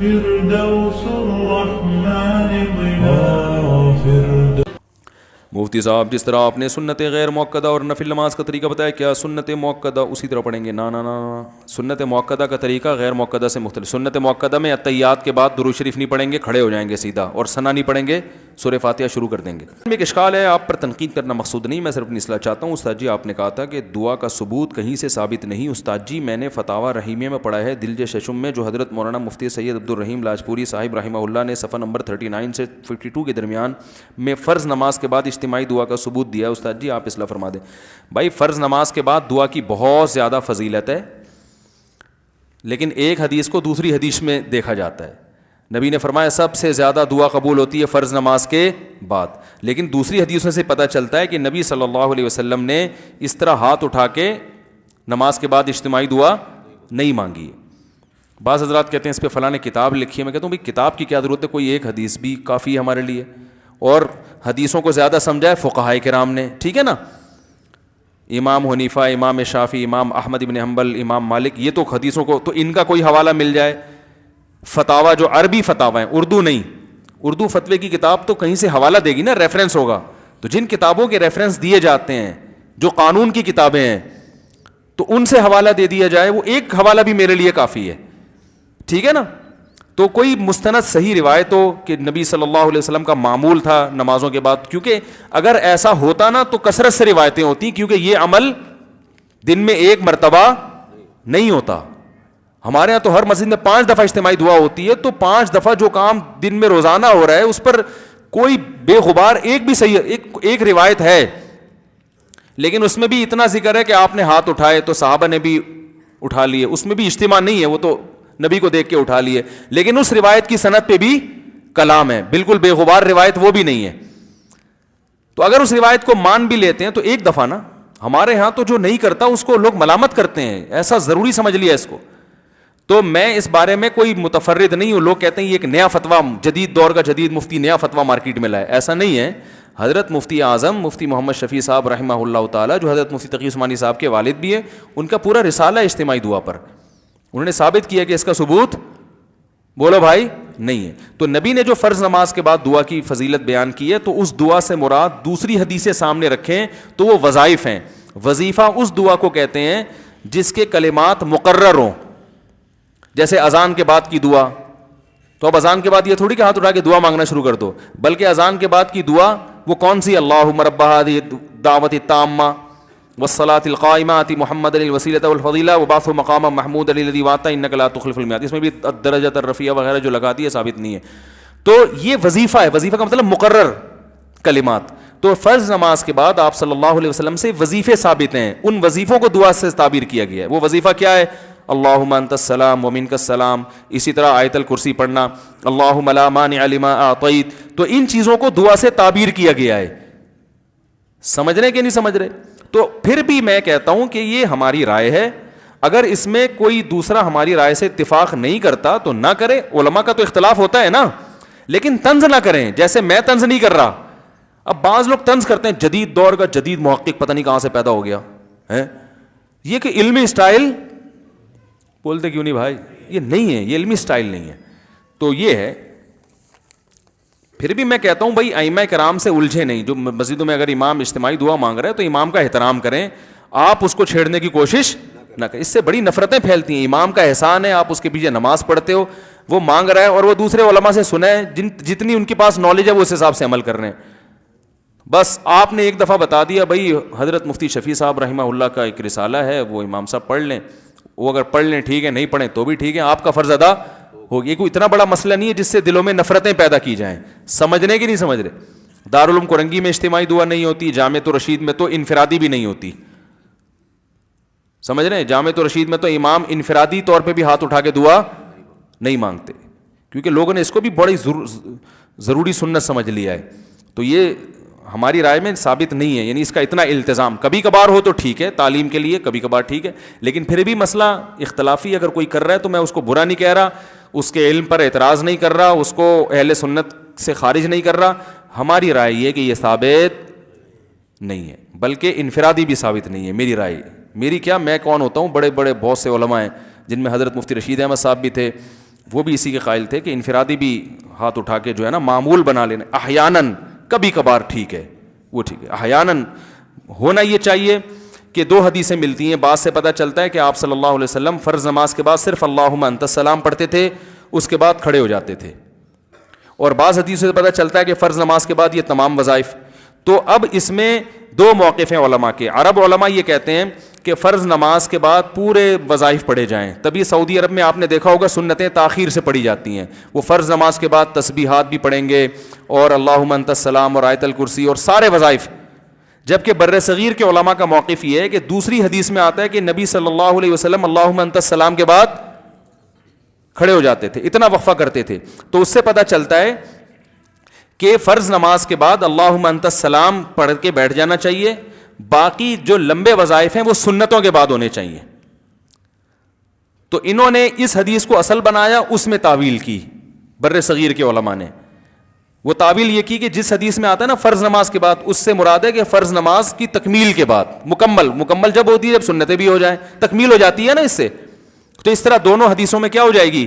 فردوس الرحمن ظلال. مفتی صاحب جس طرح آپ نے سنت غیر موقدہ اور نفل نماز کا طریقہ بتایا، کیا سنت موقدہ اسی طرح پڑھیں گے؟ نا سنت موقدہ کا طریقہ غیر موقدہ سے مختلف. سنت موقدہ میں اتحیات کے بعد درود شریف نہیں پڑھیں گے، کھڑے ہو جائیں گے سیدھا، اور ثنا نہیں پڑھیں گے، سورہ فاتحہ شروع کر دیں گے. ایک اشکال ہے، آپ پر تنقید کرنا مقصود نہیں، میں صرف اپنی اصلاح چاہتا ہوں. استاد جی آپ نے کہا تھا کہ دعا کا ثبوت کہیں سے ثابت نہیں. استاد جی میں نے فتاوی رحیمیہ میں پڑھا ہے دلج ششم میں، جو حضرت مولانا مفتی سید عبدالرحیم لاجپوری صاحب رحمہ اللہ نے صفحہ نمبر 39 سے 52 کے درمیان میں فرض نماز کے بعد اجتماعی دعا کا ثبوت دیا ہے. استاد جی آپ اصلاح فرما دیں. بھائی فرض نماز کے بعد دعا کی بہت زیادہ فضیلت ہے، لیکن ایک حدیث کو دوسری حدیث میں دیکھا جاتا ہے. نبی نے فرمایا سب سے زیادہ دعا قبول ہوتی ہے فرض نماز کے بعد، لیکن دوسری حدیثوں سے پتہ چلتا ہے کہ نبی صلی اللہ علیہ وسلم نے اس طرح ہاتھ اٹھا کے نماز کے بعد اجتماعی دعا نہیں مانگی. بعض حضرات کہتے ہیں اس پہ فلاں نے کتاب لکھی ہے. میں کہتا ہوں بھائی کتاب کی کیا ضرورت ہے، کوئی ایک حدیث بھی کافی ہے ہمارے لیے، اور حدیثوں کو زیادہ سمجھا ہے فقہائے کرام نے، ٹھیک ہے نا. امام حنیفہ، امام شافعی، امام احمد بن حنبل، امام مالک، یہ تو حدیثوں کو تو ان کا کوئی حوالہ مل جائے. فتاوی جو عربی فتاوی ہیں، اردو نہیں، اردو فتوے کی کتاب تو کہیں سے حوالہ دے گی نا، ریفرنس ہوگا. تو جن کتابوں کے ریفرنس دیے جاتے ہیں جو قانون کی کتابیں ہیں، تو ان سے حوالہ دے دیا جائے. وہ ایک حوالہ بھی میرے لیے کافی ہے، ٹھیک ہے نا. تو کوئی مستند صحیح روایت ہو کہ نبی صلی اللہ علیہ وسلم کا معمول تھا نمازوں کے بعد، کیونکہ اگر ایسا ہوتا نا تو کثرت سے روایتیں ہوتی، کیونکہ یہ عمل دن میں ایک مرتبہ نہیں ہوتا. ہمارے ہاں تو ہر مسجد میں 5 دفعہ اجتماعی دعا ہوتی ہے، تو 5 دفعہ جو کام دن میں روزانہ ہو رہا ہے اس پر کوئی بے غبار ایک بھی صحیح ایک روایت ہے، لیکن اس میں بھی اتنا ذکر ہے کہ آپ نے ہاتھ اٹھائے تو صحابہ نے بھی اٹھا لیے، اس میں بھی اجتماع نہیں ہے، وہ تو نبی کو دیکھ کے اٹھا لیے، لیکن اس روایت کی سند پہ بھی کلام ہے، بالکل بے غبار روایت وہ بھی نہیں ہے. تو اگر اس روایت کو مان بھی لیتے ہیں تو ایک دفعہ نا. ہمارے ہاں تو جو نہیں کرتا اس کو لوگ ملامت کرتے ہیں، ایسا ضروری سمجھ لیا اس کو. تو میں اس بارے میں کوئی متفرد نہیں ہوں. لوگ کہتے ہیں یہ ایک نیا فتویٰ، جدید دور کا جدید مفتی نیا فتویٰ مارکیٹ میں لائے، ایسا نہیں ہے. حضرت مفتی اعظم مفتی محمد شفیع صاحب رحمہ اللہ تعالیٰ، جو حضرت مفتی تقی عثمانی صاحب کے والد بھی ہیں، ان کا پورا رسالہ اجتماعی دعا پر، انہوں نے ثابت کیا کہ اس کا ثبوت بولو بھائی نہیں ہے. تو نبی نے جو فرض نماز کے بعد دعا کی فضیلت بیان کی ہے، تو اس دعا سے مراد دوسری حدیثیں سامنے رکھیں تو وہ وظائف ہیں. وظیفہ اس دعا کو کہتے ہیں جس کے کلمات مقرر ہوں، جیسے اذان کے بعد کی دعا. تو اب اذان کے بعد یہ تھوڑی کہ ہاتھ اٹھا کے دعا مانگنا شروع کر دو، بلکہ اذان کے بعد کی دعا وہ کون سی؟ اللہم رب ہذہ الدعوۃ التامہ والصلاۃ القائمہ آتی محمد الوسیلۃ والفضیلہ وبعثہ مقاما محمود الذی وعدتہ انک لا تخلف الميعاد. اس میں بھی الدرجۃ الرفیعہ وغیرہ جو لگاتی ہے ثابت نہیں ہے. تو یہ وظیفہ ہے، وظیفہ کا مطلب مقرر کلمات. تو فرض نماز کے بعد آپ صلی اللہ علیہ وسلم سے وظیفے ثابت ہیں، ان وظیفوں کو دعا سے تعبیر کیا گیا ہے. وہ وظیفہ کیا ہے؟ اللہم انت السلام ومنک السلام. اسی طرح آیت الکرسی پڑھنا، اللہم لا مانع لما اعطیت. تو ان چیزوں کو دعا سے تعبیر کیا گیا ہے. سمجھ رہے کہ نہیں سمجھ رہے؟ تو پھر بھی میں کہتا ہوں کہ یہ ہماری رائے ہے، اگر اس میں کوئی دوسرا ہماری رائے سے اتفاق نہیں کرتا تو نہ کرے. علماء کا تو اختلاف ہوتا ہے نا، لیکن طنز نہ کریں جیسے میں طنز نہیں کر رہا. اب بعض لوگ طنز کرتے ہیں، جدید دور کا جدید محقق پتہ نہیں کہاں سے پیدا ہو گیا ہے یہ کہ علمی سٹائل. بولتے کیوں نہیں بھائی؟ یہ نہیں ہے، یہ علمی سٹائل نہیں ہے. تو یہ ہے. پھر بھی میں کہتا ہوں بھائی ائمہ کرام سے الجھے نہیں. جو مسجدوں میں اگر امام اجتماعی دعا مانگ رہے ہیں تو امام کا احترام کریں، آپ اس کو چھیڑنے کی کوشش نہ کریں. اس سے بڑی نفرتیں پھیلتی ہیں. امام کا احسان ہے، آپ اس کے پیچھے نماز پڑھتے ہو، وہ مانگ رہا ہے اور وہ دوسرے علماء سے سنیں جتنی ان کے پاس نالج ہے وہ اس حساب سے عمل کر رہے ہیں. بس آپ نے ایک دفعہ بتا دیا بھائی حضرت مفتی شفیع صاحب رحمہ اللہ کا ایک رسالہ ہے، وہ امام صاحب پڑھ لیں. وہ اگر پڑھ لیں ٹھیک ہے، نہیں پڑھیں تو بھی ٹھیک ہے، آپ کا فرض ادا ہوگی. یہ کوئی اتنا بڑا مسئلہ نہیں ہے جس سے دلوں میں نفرتیں پیدا کی جائیں. سمجھنے کی نہیں سمجھ رہے؟ دارالعلوم کرنگی میں اجتماعی دعا نہیں ہوتی، جامعۃ الرشید میں تو انفرادی بھی نہیں ہوتی. سمجھ رہے ہیں؟ جامعۃ الرشید میں تو امام انفرادی طور پہ بھی ہاتھ اٹھا کے دعا نہیں مانگتے، کیونکہ لوگوں نے اس کو بھی بڑی ضروری سنت سمجھ لیا ہے. تو یہ ہماری رائے میں ثابت نہیں ہے. یعنی اس کا اتنا التزام کبھی کبھار ہو تو ٹھیک ہے، تعلیم کے لیے کبھی کبھار ٹھیک ہے، لیکن پھر بھی مسئلہ اختلافی اگر کوئی کر رہا ہے تو میں اس کو برا نہیں کہہ رہا، اس کے علم پر اعتراض نہیں کر رہا، اس کو اہل سنت سے خارج نہیں کر رہا. ہماری رائے یہ کہ یہ ثابت نہیں ہے، بلکہ انفرادی بھی ثابت نہیں ہے. میری رائے، میری کیا، میں کون ہوتا ہوں؟ بڑے بڑے بہت سے علماء ہیں جن میں حضرت مفتی رشید احمد صاحب بھی تھے، وہ بھی اسی کے قائل تھے کہ انفرادی بھی ہاتھ اٹھا کے جو ہے نا معمول بنا لینا, احیاناً کبھی کبھار ٹھیک ہے, وہ ٹھیک ہے. احیاناً ہونا یہ چاہیے کہ دو حدیثیں ملتی ہیں, بعض سے پتہ چلتا ہے کہ آپ صلی اللہ علیہ وسلم فرض نماز کے بعد صرف اللہم انت السلام پڑھتے تھے, اس کے بعد کھڑے ہو جاتے تھے, اور بعض حدیثوں سے پتہ چلتا ہے کہ فرض نماز کے بعد یہ تمام وظائف. تو اب اس میں دو موقف ہیں علماء کے. عرب علماء یہ کہتے ہیں کہ فرض نماز کے بعد پورے وظائف پڑھے جائیں, تبھی سعودی عرب میں آپ نے دیکھا ہوگا سنتیں تاخیر سے پڑھی جاتی ہیں. وہ فرض نماز کے بعد تسبیحات بھی پڑھیں گے اور اللہم انت السلام اور آیت الکرسی اور سارے وظائف. جبکہ بر صغیر کے علماء کا موقف یہ ہے کہ دوسری حدیث میں آتا ہے کہ نبی صلی اللہ علیہ وسلم اللہم انت السلام کے بعد کھڑے ہو جاتے تھے, اتنا وقفہ کرتے تھے. تو اس سے پتہ چلتا ہے کہ فرض نماز کے بعد اللہم انت السلام پڑھ کے بیٹھ جانا چاہیے, باقی جو لمبے وظائف ہیں وہ سنتوں کے بعد ہونے چاہیے. تو انہوں نے اس حدیث کو اصل بنایا, اس میں تعویل کی بر صغیر کے علماء نے. وہ تعویل یہ کی کہ جس حدیث میں آتا ہے نا فرض نماز کے بعد, اس سے مراد ہے کہ فرض نماز کی تکمیل کے بعد, مکمل جب ہوتی ہے جب سنتیں بھی ہو جائیں, تکمیل ہو جاتی ہے نا اس سے. تو اس طرح دونوں حدیثوں میں کیا ہو جائے گی,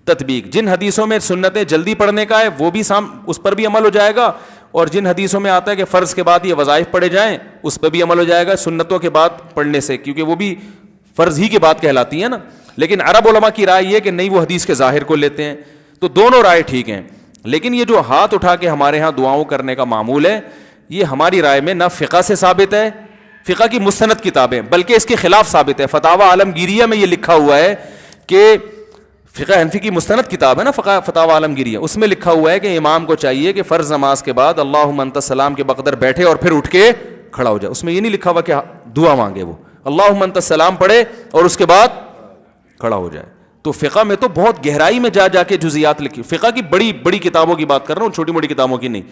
تطبیق. جن حدیثوں میں سنتیں جلدی پڑھنے کا ہے وہ بھی اس پر بھی عمل ہو جائے گا, اور جن حدیثوں میں آتا ہے کہ فرض کے بعد یہ وظائف پڑھے جائیں اس پہ بھی عمل ہو جائے گا سنتوں کے بعد پڑھنے سے, کیونکہ وہ بھی فرض ہی کے بعد کہلاتی ہیں نا. لیکن عرب علماء کی رائے یہ کہ نہیں, وہ حدیث کے ظاہر کو لیتے ہیں. تو دونوں رائے ٹھیک ہیں. لیکن یہ جو ہاتھ اٹھا کے ہمارے ہاں دعاؤں کرنے کا معمول ہے, یہ ہماری رائے میں نہ فقہ سے ثابت ہے, فقہ کی مستند کتابیں, بلکہ اس کے خلاف ثابت ہے. فتاوی عالمگیریہ میں یہ لکھا ہوا ہے کہ فقہ حنفی کی مستند کتاب ہے نا فتاوی عالمگیریہ, اس میں لکھا ہوا ہے کہ امام کو چاہیے کہ فرض نماز کے بعد اللہم انت السلام کے بقدر بیٹھے اور پھر اٹھ کے کھڑا ہو جائے. اس میں یہ نہیں لکھا ہوا کہ دعا مانگے, وہ اللہم انت السلام پڑھے اور اس کے بعد کھڑا ہو جائے. تو فقہ میں تو بہت گہرائی میں جا کے جزیات لکھی, فقہ کی بڑی بڑی کتابوں کی بات کر رہا ہوں, چھوٹی موٹی کتابوں کی نہیں.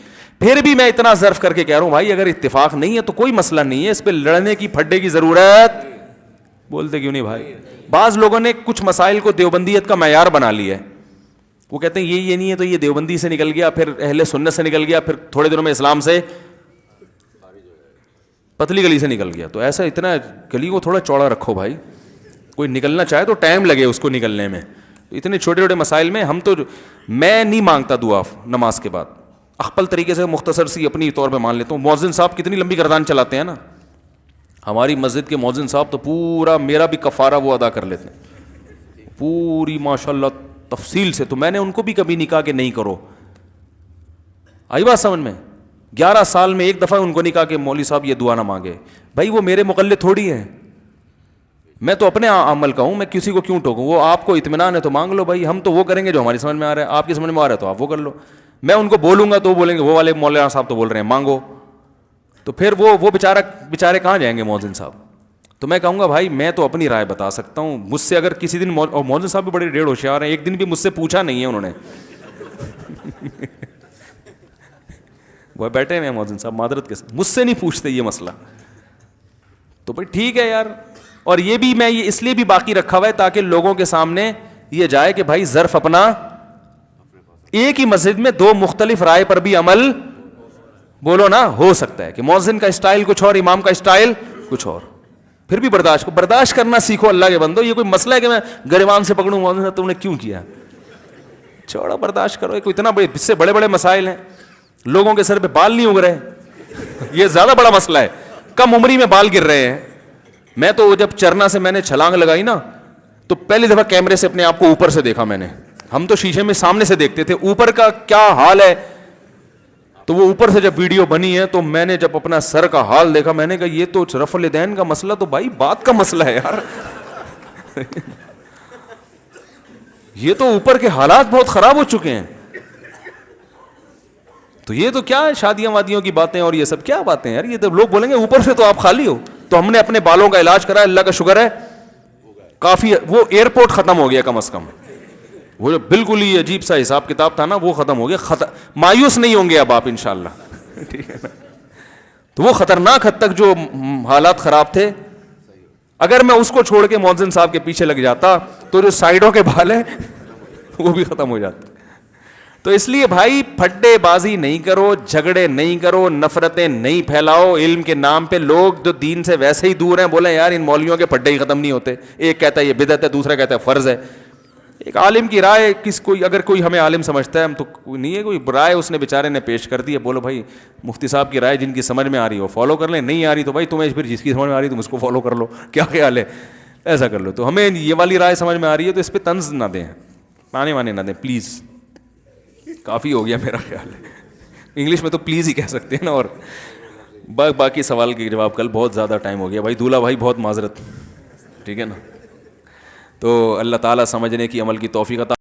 پھر بھی میں اتنا ظرف کر کے کہہ رہا ہوں بھائی, اگر اتفاق نہیں ہے تو کوئی مسئلہ نہیں ہے, اس پہ لڑنے کی پھڈے کی ضرورت. بولتے کیوں نہیں بھائی؟ بعض لوگوں نے کچھ مسائل کو دیوبندیت کا معیار بنا لیا ہے. وہ کہتے ہیں یہ نہیں ہے تو یہ دیوبندی سے نکل گیا, پھر اہل سنت سے نکل گیا, پھر تھوڑے دنوں میں اسلام سے پتلی گلی سے نکل گیا. تو ایسا اتنا گلی کو تھوڑا چوڑا رکھو بھائی, کوئی نکلنا چاہے تو ٹائم لگے اس کو نکلنے میں. اتنے چھوٹے چھوٹے مسائل میں ہم تو, میں نہیں مانگتا دعا نماز کے بعد, اخپل طریقے سے مختصر سی اپنی طور پہ مان لیتا ہوں. مؤذن صاحب کتنی لمبی گردان چلاتے ہیں نا, ہماری مسجد کے مؤذن صاحب تو پورا میرا بھی کفارہ وہ ادا کر لیتے ہیں پوری ماشاءاللہ تفصیل سے. تو میں نے ان کو بھی کبھی نہیں کہا کہ نہیں کرو, آئی بات سمجھ میں. 11 سال میں ایک دفعہ ان کو نہیں کہا کہ مولوی صاحب یہ دعا نہ مانگے. بھائی وہ میرے مقلد تھوڑی ہیں, میں تو اپنے عمل کا ہوں, میں کسی کو کیوں ٹوکوں. وہ آپ کو اطمینان ہے تو مانگ لو بھائی, ہم تو وہ کریں گے جو ہماری سمجھ میں آ رہا ہے, آپ کی سمجھ میں آ رہا ہے تو آپ وہ کر لو. میں ان کو بولوں گا تو وہ بولیں گے وہ والے مولانا صاحب تو بول رہے ہیں مانگو, تو پھر وہ بیچارے کہاں جائیں گے مؤذن صاحب. تو میں کہوں گا بھائی میں تو اپنی رائے بتا سکتا ہوں, مجھ سے اگر کسی دن, اور مؤذن صاحب بھی بڑے ڈیڑھ ہوشیار ہیں, ایک دن بھی مجھ سے پوچھا نہیں ہے انہوں نے. وہ بیٹھے ہوئے مؤذن صاحب معذرت کے ساتھ, مجھ سے نہیں پوچھتے یہ مسئلہ. تو بھائی ٹھیک ہے یار. اور یہ بھی میں یہ اس لیے بھی باقی رکھا ہوا ہے تاکہ لوگوں کے سامنے یہ جائے کہ بھائی ظرف اپنا, ایک ہی مسجد میں دو مختلف رائے پر بھی عمل بولو نا ہو سکتا ہے کہ مؤذن کا اسٹائل کچھ اور, امام کا اسٹائل کچھ اور. پھر بھی برداشت کرنا سیکھو اللہ کے بندو. یہ کوئی مسئلہ ہے کہ میں گریبان سے پکڑوں مؤذن صاحب تم نے کیوں کیا, چھوڑو برداشت کرو. کوئی اتنا اس سے بڑے بڑے مسائل ہیں, لوگوں کے سر پہ بال نہیں اگ رہے, یہ زیادہ بڑا مسئلہ ہے. کم عمری میں بال گر رہے ہیں. میں تو جب چرنا سے میں نے چھلانگ لگائی نا تو پہلی دفعہ کیمرے سے اپنے آپ کو اوپر سے دیکھا میں نے. ہم تو شیشے میں سامنے سے دیکھتے تھے اوپر کا کیا حال ہے, تو وہ اوپر سے جب ویڈیو بنی ہے تو میں نے جب اپنا سر کا حال دیکھا میں نے کہا یہ تو رفع الیدین کا مسئلہ تو بھائی بات کا مسئلہ ہے یار. یہ تو اوپر کے حالات بہت خراب ہو چکے ہیں. تو یہ تو کیا شادیاں وادیوں کی باتیں اور یہ سب کیا باتیں یار. یہ تو لوگ بولیں گے اوپر سے تو آپ خالی ہو. تو ہم نے اپنے بالوں کا علاج کرا, اللہ کا شکر ہے کافی, وہ ایئرپورٹ ختم ہو گیا کم از کم. وہ جو بالکل ہی عجیب سا حساب کتاب تھا نا وہ ختم ہو گیا. مایوس نہیں ہوں گے اب آپ انشاءاللہ. ٹھیک ہے نا. تو وہ خطرناک حد تک جو حالات خراب تھے, اگر میں اس کو چھوڑ کے مؤذن صاحب کے پیچھے لگ جاتا تو جو سائڈوں کے بال ہیں وہ بھی ختم ہو جاتے. تو اس لیے بھائی پھڈے بازی نہیں کرو, جھگڑے نہیں کرو, نفرتیں نہیں پھیلاؤ علم کے نام پہ. لوگ جو دین سے ویسے ہی دور ہیں بولیں یار ان مولویوں کے پھڈے ہی ختم نہیں ہوتے. ایک کہتا ہے یہ بدعت ہے, دوسرا کہتا ہے فرض ہے. ایک عالم کی رائے کوئی اگر کوئی ہمیں عالم سمجھتا ہے ہم تو نہیں ہے, کوئی رائے اس نے بیچارے نے پیش کر دی ہے, بولو بھائی مفتی صاحب کی رائے جن کی سمجھ میں آ رہی ہو فالو کر لیں, نہیں آ رہی تو بھائی تمہیں پھر جس کی سمجھ میں آ رہی تم اس کو فالو کر لو, کیا خیال ہے, ایسا کر لو. تو ہمیں یہ والی رائے سمجھ میں آ رہی ہے تو اس پہ طنز نہ دیں, تانے وانے نہ دیں پلیز, کافی ہو گیا میرا خیال ہے. انگلش میں تو پلیز ہی کہہ سکتے ہیں نا. اور باقی سوال کے جواب کل, بہت زیادہ ٹائم ہو گیا بھائی, دولہا بھائی بہت معذرت, ٹھیک ہے نا. تو اللہ تعالیٰ سمجھنے کی عمل کی توفیق عطا